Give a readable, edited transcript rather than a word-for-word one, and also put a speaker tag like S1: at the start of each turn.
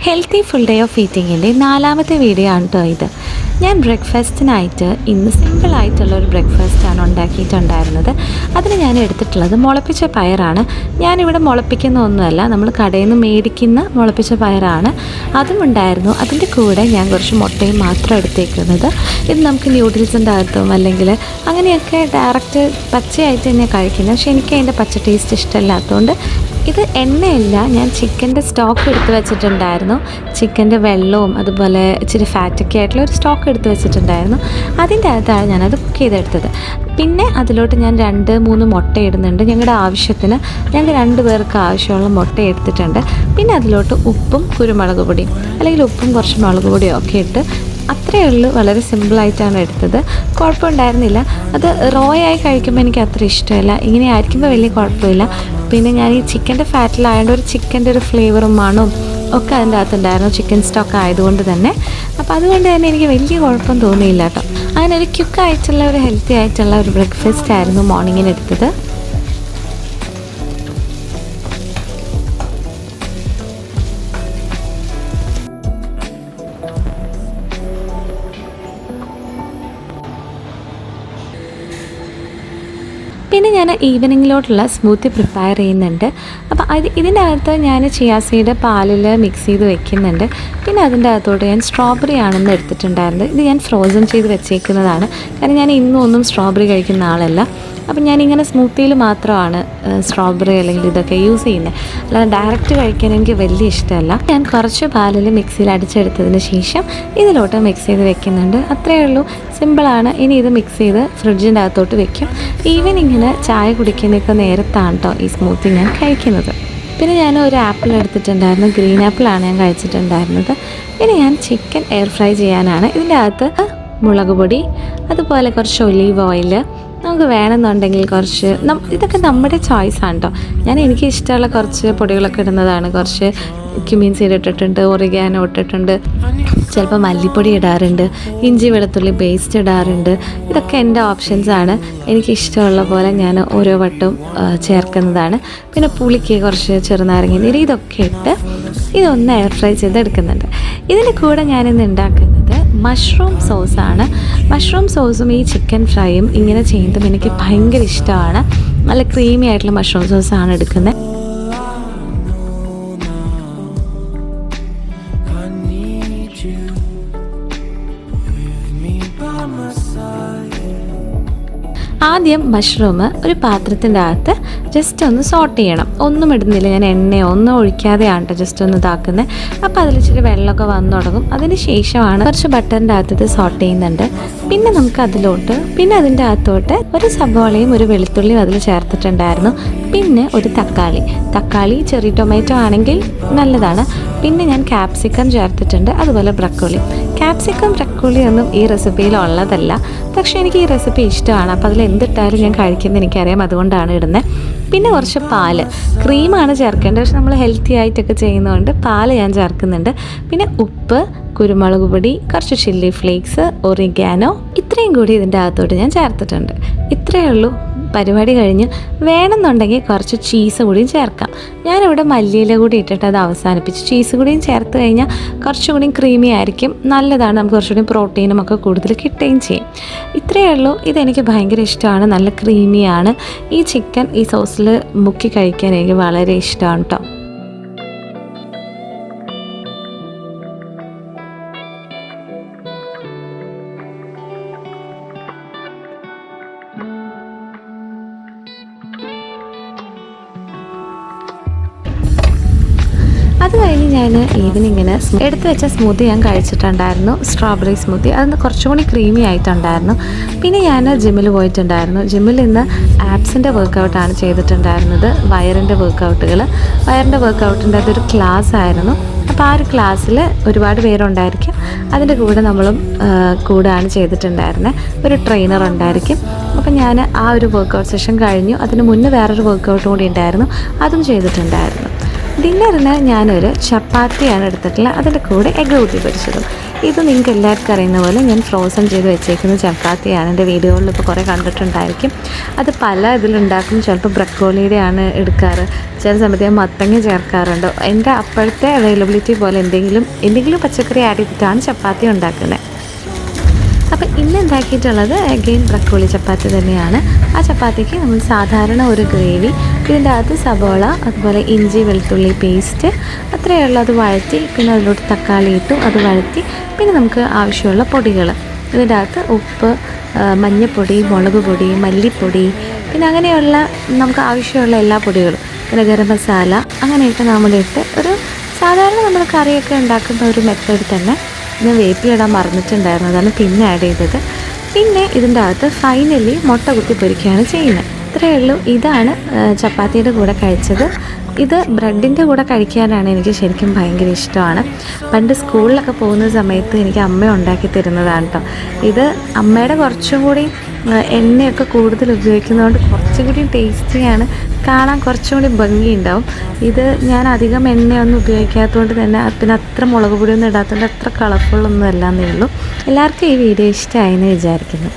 S1: Healthy full day of ഈറ്റിങ്ങിൻ്റെ 4ാമത്തെ video ആണ് കേട്ടോ ഇത്. ഞാൻ ബ്രേക്ക്ഫാസ്റ്റിനായിട്ട് ഇന്ന് സിമ്പിളായിട്ടുള്ളൊരു ബ്രേക്ക്ഫാസ്റ്റാണ് ഉണ്ടാക്കിയിട്ടുണ്ടായിരുന്നത്. അതിന് ഞാൻ എടുത്തിട്ടുള്ളത് മുളപ്പിച്ച പയറാണ്. ഞാനിവിടെ മുളപ്പിക്കുന്ന ഒന്നുമല്ല, നമ്മൾ കടയിൽ നിന്ന് മേടിക്കുന്ന മുളപ്പിച്ച പയറാണ്. അതും ഉണ്ടായിരുന്നു. അതിൻ്റെ കൂടെ ഞാൻ കുറച്ച് മുട്ടയും മാത്രം എടുത്തേക്കുന്നത്. ഇത് നമുക്ക് ന്യൂഡിൽസിൻ്റെ അകത്തും അല്ലെങ്കിൽ അങ്ങനെയൊക്കെ ഡയറക്റ്റ് പച്ചയായിട്ട് തന്നെ കഴിക്കുന്നത്. പക്ഷേ എനിക്ക് അതിൻ്റെ പച്ച ടേസ്റ്റ് ഇഷ്ടമില്ലാത്തതുകൊണ്ട് ഇത് എണ്ണയല്ല, ഞാൻ ചിക്കൻ്റെ സ്റ്റോക്ക് എടുത്ത് വെച്ചിട്ടുണ്ടായിരുന്നു. ചിക്കൻ്റെ വെള്ളവും അതുപോലെ ഇച്ചിരി ഫാറ്റൊക്കെ ആയിട്ടുള്ള ഒരു സ്റ്റോക്ക് എടുത്ത് വെച്ചിട്ടുണ്ടായിരുന്നു. അതിൻ്റെ അകത്താണ് ഞാനത് കുക്ക് ചെയ്തെടുത്തത്. പിന്നെ അതിലോട്ട് ഞാൻ 2-3 മുട്ട ഇടുന്നുണ്ട്. ഞങ്ങളുടെ ആവശ്യത്തിന്, ഞങ്ങൾക്ക് 2 പേർക്ക് ആവശ്യമുള്ള മുട്ട എടുത്തിട്ടുണ്ട്. പിന്നെ അതിലോട്ട് ഉപ്പും കുരുമുളക് പൊടിയും അല്ലെങ്കിൽ ഉപ്പും കുറച്ച് മുളക് പൊടിയും ഒക്കെ ഇട്ട് അത്രയേ ഉള്ളൂ. വളരെ സിമ്പിളായിട്ടാണ് എടുത്തത്. കുഴപ്പമുണ്ടായിരുന്നില്ല. അത് റോ ആയി കഴിക്കുമ്പോൾ എനിക്ക് അത്ര ഇഷ്ടമല്ല. ഇങ്ങനെ ആയിരിക്കുമ്പോൾ വലിയ കുഴപ്പമില്ല. പിന്നെ ഞാൻ ഈ ചിക്കൻ്റെ ഫാറ്റിലായതുകൊണ്ട് ഒരു ചിക്കൻ്റെ ഒരു ഫ്ലേവറും മണവും ഒക്കെ അതിൻ്റെ അകത്തുണ്ടായിരുന്നു, ചിക്കൻ സ്റ്റോക്ക് ആയതുകൊണ്ട് തന്നെ. അപ്പോൾ അതുകൊണ്ട് തന്നെ എനിക്ക് വലിയ കുഴപ്പം തോന്നിയില്ല കേട്ടോ. അങ്ങനെ ഒരു ക്വിക്കായിട്ടുള്ള ഒരു ഹെൽത്തി ആയിട്ടുള്ള ഒരു ബ്രേക്ക്ഫാസ്റ്റ് ആയിരുന്നു മോർണിംഗിന് എടുത്തത്. പിന്നെ ഞാൻ ഈവനിങ്ങിലോട്ടുള്ള സ്മൂത്തി പ്രിപ്പയർ ചെയ്യുന്നുണ്ട്. അപ്പോൾ ഇതിൻ്റെ അകത്ത് ഞാൻ ചിയാ സീഡ് പാലിൽ മിക്സ് ചെയ്ത് വെക്കുന്നുണ്ട്. പിന്നെ അതിൻ്റെ അകത്തോട്ട് ഞാൻ സ്ട്രോബെറി ആണെന്ന് എടുത്തിട്ടുണ്ടായിരുന്നത്. ഇത് ഞാൻ ഫ്രോസൺ ചെയ്ത് വെച്ചേക്കുന്നതാണ്. കാരണം ഞാൻ ഇന്നും ഒന്നും സ്ട്രോബെറി കഴിക്കുന്ന ആളല്ല. അപ്പം ഞാനിങ്ങനെ സ്മൂത്തിയിൽ മാത്രമാണ് സ്ട്രോബെറി അല്ലെങ്കിൽ ഇതൊക്കെ യൂസ് ചെയ്യുന്നത്. അല്ലാതെ ഡയറക്റ്റ് കഴിക്കാൻ എനിക്ക് വലിയ ഇഷ്ടമല്ല. ഞാൻ കുറച്ച് പാലിൽ മിക്സിയിൽ അടിച്ചെടുത്തതിന് ശേഷം ഇതിലോട്ട് മിക്സ് ചെയ്ത് വെക്കുന്നുണ്ട്. അത്രയേ ഉള്ളൂ, സിമ്പിളാണ്. ഇനി ഇത് മിക്സ് ചെയ്ത് ഫ്രിഡ്ജിൻ്റെ അകത്തോട്ട് വെക്കും. ഈവനിങ്ങിന് ചായ കുടിക്കുന്നതൊക്കെ നേരത്താണ് കേട്ടോ ഈ സ്മൂത്തി ഞാൻ കഴിക്കുന്നത്. പിന്നെ ഞാൻ ഒരു ആപ്പിൾ എടുത്തിട്ടുണ്ടായിരുന്നു. ഗ്രീൻ ആപ്പിളാണ് ഞാൻ കഴിച്ചിട്ടുണ്ടായിരുന്നത്. പിന്നെ ഞാൻ ചിക്കൻ എയർ ഫ്രൈ ചെയ്യാനാണ്. ഇതിൻ്റെ അകത്ത് മുളക് പൊടി, അതുപോലെ കുറച്ച് ഒലീവ് ഓയിൽ, നമുക്ക് വേണമെന്നുണ്ടെങ്കിൽ കുറച്ച് ഇതൊക്കെ നമ്മുടെ ചോയ്സാണ് കേട്ടോ. എനിക്ക് ഇഷ്ടമുള്ള കുറച്ച് പൊടികളൊക്കെ ഇടുന്നതാണ്. കുറച്ച് ക്യുമീൻ സീഡ് ഇട്ടിട്ടുണ്ട്, ഒറിഗാനോ ഇട്ടിട്ടുണ്ട്, ചിലപ്പോൾ മല്ലിപ്പൊടി ഇടാറുണ്ട്, ഇഞ്ചി വെളുത്തുള്ളി പേസ്റ്റ് ഇടാറുണ്ട്. ഇതൊക്കെ എൻ്റെ ഓപ്ഷൻസാണ്. എനിക്കിഷ്ടമുള്ള പോലെ ഞാൻ ഓരോ വട്ടവും ചേർക്കുന്നതാണ്. പിന്നെ പുളിക്ക് കുറച്ച് ചെറുനാരങ്ങ നീര് ഇതൊക്കെ ഇട്ട് ഇതൊന്ന് എയർ ഫ്രൈ ചെയ്തെടുക്കുന്നുണ്ട്. ഇതിൻ്റെ കൂടെ ഞാനിന്ന് ഉണ്ടാക്കുന്നത് മഷ്റൂം സോസാണ്. മഷ്റൂം സോസും ഈ ചിക്കൻ ഫ്രൈയും ഇങ്ങനെ ചെയ്യുന്നതും എനിക്ക് ഭയങ്കര ഇഷ്ടമാണ്. നല്ല ക്രീമി ആയിട്ടുള്ള മഷ്റൂം സോസാണ് എടുക്കുന്നത്. ആദ്യം മഷ്റൂം ഒരു പാത്രത്തിൻ്റെ അകത്ത് ജസ്റ്റ് ഒന്ന് സോട്ട് ചെയ്യണം. ഒന്നും ഇടുന്നില്ല, ഞാൻ എണ്ണയോ ഒന്നും ഒഴിക്കാതെയാണ് കേട്ടോ ജസ്റ്റ് ഒന്ന് ഇതാക്കുന്നത്. അപ്പോൾ അതിൽ ഇച്ചിരി വെള്ളമൊക്കെ വന്നു തുടങ്ങും. അതിന് ശേഷമാണ് കുറച്ച് ബട്ടറിൻ്റെ അകത്ത് സോട്ട് ചെയ്യുന്നുണ്ട്. പിന്നെ നമുക്ക് പിന്നെ അതിൻ്റെ അകത്തോട്ട് ഒരു സബോളയും ഒരു വെളുത്തുള്ളിയും അതിൽ ചേർത്തിട്ടുണ്ടായിരുന്നു. പിന്നെ ഒരു തക്കാളി ചെറിയ ടൊമാറ്റോ ആണെങ്കിൽ നല്ലതാണ്. പിന്നെ ഞാൻ ക്യാപ്സിക്കം ചേർത്തിട്ടുണ്ട്, അതുപോലെ ബ്രക്കോളി. ക്യാപ്സിക്കം ബ്രക്കോളി ഒന്നും ഈ റെസിപ്പിയിൽ ഉള്ളതല്ല, പക്ഷേ എനിക്ക് ഈ റെസിപ്പി ഇഷ്ടമാണ്. അപ്പോൾ അതിൽ എന്തിട്ടാലും ഞാൻ കഴിക്കുന്നത് എനിക്കറിയാം, അതുകൊണ്ടാണ് ഇടുന്നത്. പിന്നെ കുറച്ച് പാല്, ക്രീമാണ് ചേർക്കേണ്ടത്. പക്ഷെ നമ്മൾ ഹെൽത്തി ആയിട്ടൊക്കെ ചെയ്യുന്നതുകൊണ്ട് പാല് ഞാൻ ചേർക്കുന്നുണ്ട്. പിന്നെ ഉപ്പ്, കുരുമുളക് പൊടി, കുറച്ച് ചില്ലി ഫ്ലേക്സ്, ഒറിഗാനോ, ഇത്രയും കൂടി ഇതിൻ്റെ അകത്തോട്ട് ഞാൻ ചേർത്തിട്ടുണ്ട്. ഇത്രയേ ഉള്ളൂ, പരിപാടി കഴിഞ്ഞ്. വേണമെന്നുണ്ടെങ്കിൽ കുറച്ച് ചീസ് കൂടിയും ചേർക്കാം. ഞാനിവിടെ മല്ലിയില കൂടി ഇട്ടിട്ട് അത് അവസാനിപ്പിച്ച് ചീസ് കൂടിയും ചേർത്ത് കഴിഞ്ഞാൽ കുറച്ചുകൂടി ക്രീമി ആയിരിക്കും, നല്ലതാണ്. നമുക്ക് കുറച്ചുകൂടി പ്രോട്ടീനും ഒക്കെ കൂടുതൽ കിട്ടുകയും ചെയ്യും. ഇത്രയേ ഉള്ളൂ. ഇതെനിക്ക് ഭയങ്കര ഇഷ്ടമാണ്, നല്ല ക്രീമിയാണ്. ഈ ചിക്കൻ ഈ സോസിൽ മുക്കി കഴിക്കാൻ എനിക്ക് വളരെ ഇഷ്ടമാണ് കേട്ടോ. അത് കഴിഞ്ഞ് ഞാൻ ഈവനിങ്ങിന് എടുത്തു വെച്ച സ്മൂത്തി ഞാൻ കഴിച്ചിട്ടുണ്ടായിരുന്നു, സ്ട്രോബെറി സ്മൂത്തി. അതൊന്ന് കുറച്ചും കൂടി ക്രീമി ആയിട്ടുണ്ടായിരുന്നു. പിന്നെ ഞാൻ ജിമ്മിൽ പോയിട്ടുണ്ടായിരുന്നു. ജിമ്മിൽ ഇന്ന് ആപ്സിൻ്റെ വർക്കൗട്ടാണ് ചെയ്തിട്ടുണ്ടായിരുന്നത്, വയറിൻ്റെ വർക്കൗട്ടിൻ്റെ അതൊരു ക്ലാസ് ആയിരുന്നു. അപ്പോൾ ആ ഒരു ക്ലാസ്സിൽ ഒരുപാട് പേരുണ്ടായിരിക്കും. അതിൻ്റെ കൂടെ നമ്മളും കൂടെയാണ് ചെയ്തിട്ടുണ്ടായിരുന്നത്. ഒരു ട്രെയിനർ ഉണ്ടായിരിക്കും. അപ്പോൾ ഞാൻ ആ ഒരു വർക്കൗട്ട് സെഷൻ കഴിഞ്ഞു. അതിന് മുന്നേ വേറൊരു വർക്കൗട്ട് കൂടി ഉണ്ടായിരുന്നു, അതും ചെയ്തിട്ടുണ്ടായിരുന്നു. ഡിന്നറിന് ഞാനൊരു ചപ്പാത്തിയാണ് എടുത്തിട്ടുള്ളത്, അതിൻ്റെ കൂടെ എഗ്ഗ് കൂട്ടി പൊരിച്ചതും. ഇത് നിങ്ങൾക്ക് എല്ലാവർക്കും അറിയുന്ന പോലെ ഞാൻ ഫ്രോസൺ ചെയ്ത് വെച്ചേക്കുന്ന ചപ്പാത്തിയാണ്. എൻ്റെ വീഡിയോകളിൽ ഇപ്പോൾ കുറേ കണ്ടിട്ടുണ്ടായിരിക്കും. അത് പല ഇതിലുണ്ടാക്കും. ചിലപ്പോൾ ബ്രക്കോളിയുടെ ആണ് എടുക്കാറ്, ചില സമയത്ത് ഞാൻ മത്തങ്ങ ചേർക്കാറുണ്ട്. എൻ്റെ അപ്പോഴത്തെ അവൈലബിലിറ്റി പോലെ എന്തെങ്കിലും പച്ചക്കറി ആഡ് ചെയ്തിട്ടാണ് ചപ്പാത്തി ഉണ്ടാക്കുന്നത്. അപ്പോൾ ഇന്ന് ഉണ്ടാക്കിയിട്ടുള്ളത് അഗെയിൻ ബ്രക്കോളി ചപ്പാത്തി തന്നെയാണ്. ആ ചപ്പാത്തിക്ക് നമ്മൾ സാധാരണ ഒരു ഗ്രേവി, ഇതിൻ്റെ അകത്ത് സബോള, അതുപോലെ ഇഞ്ചി വെളുത്തുള്ളി പേസ്റ്റ്, അത്രയേ ഉള്ളൂ. അത് വഴറ്റി പിന്നെ അതിലോട്ട് തക്കാളി ഇട്ടു, അത് വഴറ്റി പിന്നെ നമുക്ക് ആവശ്യമുള്ള പൊടികൾ, ഇതിൻ്റെ അകത്ത് ഉപ്പ്, മഞ്ഞൾപ്പൊടി, മുളക് പൊടി, മല്ലിപ്പൊടി, പിന്നെ അങ്ങനെയുള്ള നമുക്ക് ആവശ്യമുള്ള എല്ലാ പൊടികളും, പിന്നെ ഗരം മസാല, അങ്ങനെയൊക്കെ നമ്മളിട്ട് ഒരു സാധാരണ നമ്മൾ കറിയൊക്കെ ഉണ്ടാക്കുന്ന ഒരു മെത്തേഡ് തന്നെ. ഞാൻ വേപ്പിലിടാൻ മറന്നിട്ടുണ്ടായിരുന്നു, അതാണ് പിന്നെ ആഡ് ചെയ്തത്. പിന്നെ ഇതിൻ്റെ അകത്ത് ഫൈനലി മുട്ട കുത്തി പൊരിക്കുകയാണ് ചെയ്യുന്നത്. ഇത്രയേ ഉള്ളൂ. ഇതാണ് ചപ്പാത്തിയുടെ കൂടെ കഴിച്ചത്. ഇത് ബ്രെഡിൻ്റെ കൂടെ കഴിക്കാനാണ് എനിക്ക് ശരിക്കും ഭയങ്കര ഇഷ്ടമാണ്. പണ്ട് സ്കൂളിലൊക്കെ പോകുന്ന സമയത്ത് എനിക്ക് അമ്മ ഉണ്ടാക്കി തരുന്നതാണ് കേട്ടോ. ഇത് അമ്മയുടെ കുറച്ചും കൂടി എണ്ണയൊക്കെ കൂടുതൽ ഉപയോഗിക്കുന്നതുകൊണ്ട് കുറച്ചും കൂടി ടേസ്റ്റിയാണ്, കാണാൻ കുറച്ചും കൂടി ഭംഗിയുണ്ടാവും. ഇത് ഞാൻ അധികം എണ്ണയൊന്നും ഉപയോഗിക്കാത്തതുകൊണ്ട് തന്നെ, പിന്നെ അത്ര മുളക് പൊടിയൊന്നും ഇടാത്തതുകൊണ്ട് അത്ര കളർഫുള്ളൊന്നും അല്ലാന്നേ ഉള്ളൂ. എല്ലാവർക്കും ഈ വീഡിയോ ഇഷ്ടമായെന്ന് വിചാരിക്കുന്നു.